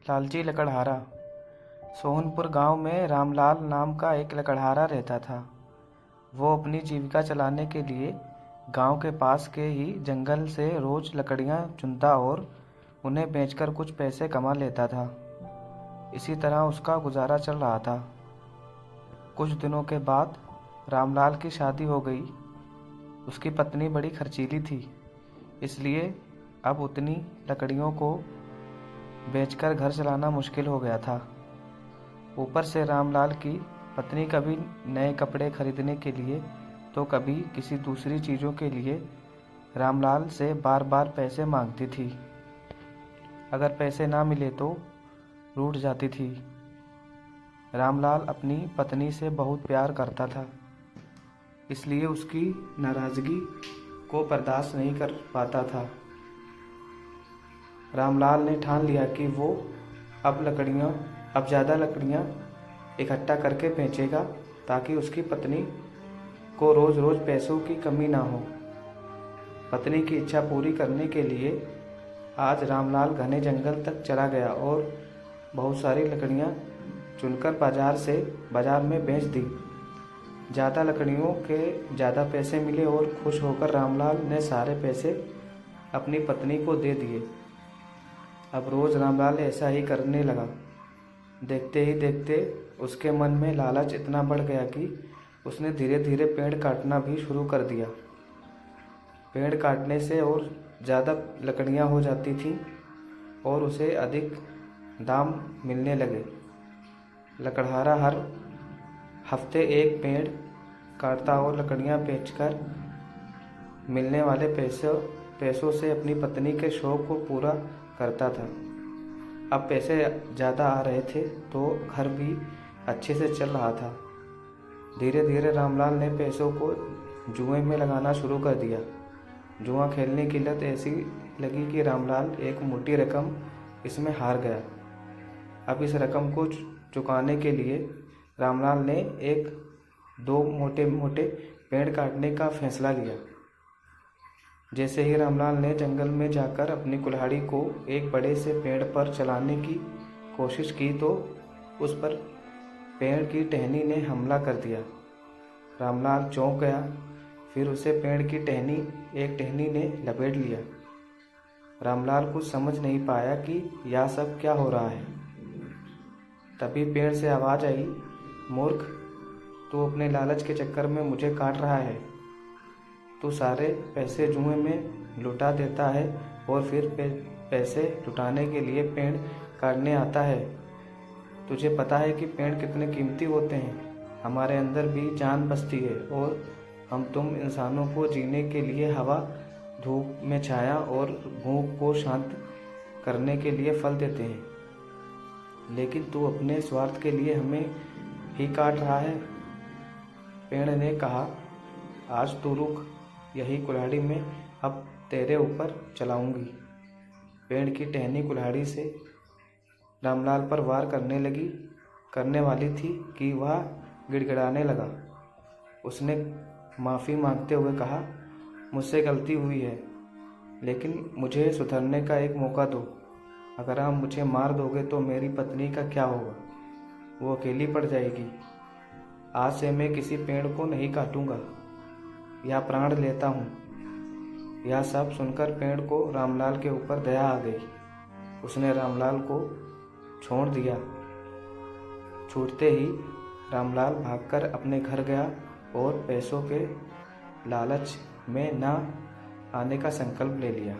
लालची लकड़हारा। सोहनपुर गांव में रामलाल नाम का एक लकड़हारा रहता था। वो अपनी जीविका चलाने के लिए गांव के पास के ही जंगल से रोज लकड़ियां चुनता और उन्हें बेचकर कुछ पैसे कमा लेता था। इसी तरह उसका गुजारा चल रहा था। कुछ दिनों के बाद रामलाल की शादी हो गई। उसकी पत्नी बड़ी खर्चीली थी, इसलिए अब उतनी लकड़ियों को बेचकर घर चलाना मुश्किल हो गया था। ऊपर से रामलाल की पत्नी कभी नए कपड़े खरीदने के लिए तो कभी किसी दूसरी चीज़ों के लिए रामलाल से बार बार पैसे मांगती थी। अगर पैसे ना मिले तो रूठ जाती थी। रामलाल अपनी पत्नी से बहुत प्यार करता था, इसलिए उसकी नाराज़गी को बर्दाश्त नहीं कर पाता था। रामलाल ने ठान लिया कि वो अब ज़्यादा लकड़ियाँ इकट्ठा करके बेचेगा ताकि उसकी पत्नी को रोज़ रोज़ पैसों की कमी ना हो। पत्नी की इच्छा पूरी करने के लिए आज रामलाल घने जंगल तक चला गया और बहुत सारी लकड़ियाँ चुनकर बाजार में बेच दी। ज़्यादा लकड़ियों के ज़्यादा पैसे मिले और खुश होकर रामलाल ने सारे पैसे अपनी पत्नी को दे दिए। अब रोज़ रामलाल ऐसा ही करने लगा। देखते ही देखते उसके मन में लालच इतना बढ़ गया कि उसने धीरे धीरे पेड़ काटना भी शुरू कर दिया। पेड़ काटने से और ज़्यादा लकड़ियाँ हो जाती थीं और उसे अधिक दाम मिलने लगे। लकड़हारा हर हफ्ते एक पेड़ काटता और लकड़ियाँ बेचकर मिलने वाले पैसों से अपनी पत्नी के शौक़ को पूरा करता था। अब पैसे ज़्यादा आ रहे थे तो घर भी अच्छे से चल रहा था। धीरे धीरे रामलाल ने पैसों को जुए में लगाना शुरू कर दिया। जुआ खेलने की लत ऐसी लगी कि रामलाल एक मोटी रकम इसमें हार गया। अब इस रकम को चुकाने के लिए रामलाल ने दो मोटे मोटे पेड़ काटने का फैसला लिया। जैसे ही रामलाल ने जंगल में जाकर अपनी कुल्हाड़ी को एक बड़े से पेड़ पर चलाने की कोशिश की तो उस पर पेड़ की टहनी ने हमला कर दिया। रामलाल चौंक गया। फिर उसे पेड़ की एक टहनी ने लपेट लिया। रामलाल कुछ समझ नहीं पाया कि यह सब क्या हो रहा है। तभी पेड़ से आवाज़ आई, मूर्ख, तू अपने लालच के चक्कर में मुझे काट रहा है। तू सारे पैसे जुए में लुटा देता है और फिर पैसे लुटाने के लिए पेड़ काटने आता है। तुझे पता है कि पेड़ कितने कीमती होते हैं। हमारे अंदर भी जान बसती है और हम तुम इंसानों को जीने के लिए हवा, धूप में छाया और भूख को शांत करने के लिए फल देते हैं, लेकिन तू अपने स्वार्थ के लिए हमें ही काट रहा है। पेड़ ने कहा, आज तू रुक, यही कुल्हाड़ी में अब तेरे ऊपर चलाऊंगी। पेड़ की टहनी कुल्हाड़ी से रामलाल पर वार करने वाली थी कि वह गिड़गिड़ाने लगा। उसने माफ़ी मांगते हुए कहा, मुझसे गलती हुई है, लेकिन मुझे सुधरने का एक मौका दो। अगर आप मुझे मार दोगे तो मेरी पत्नी का क्या होगा? वो अकेली पड़ जाएगी। आज से मैं किसी पेड़ को नहीं काटूंगा या प्राण लेता हूँ। यह सब सुनकर पेड़ को रामलाल के ऊपर दया आ गई। उसने रामलाल को छोड़ दिया। छूटते ही रामलाल भागकर अपने घर गया और पैसों के लालच में ना आने का संकल्प ले लिया।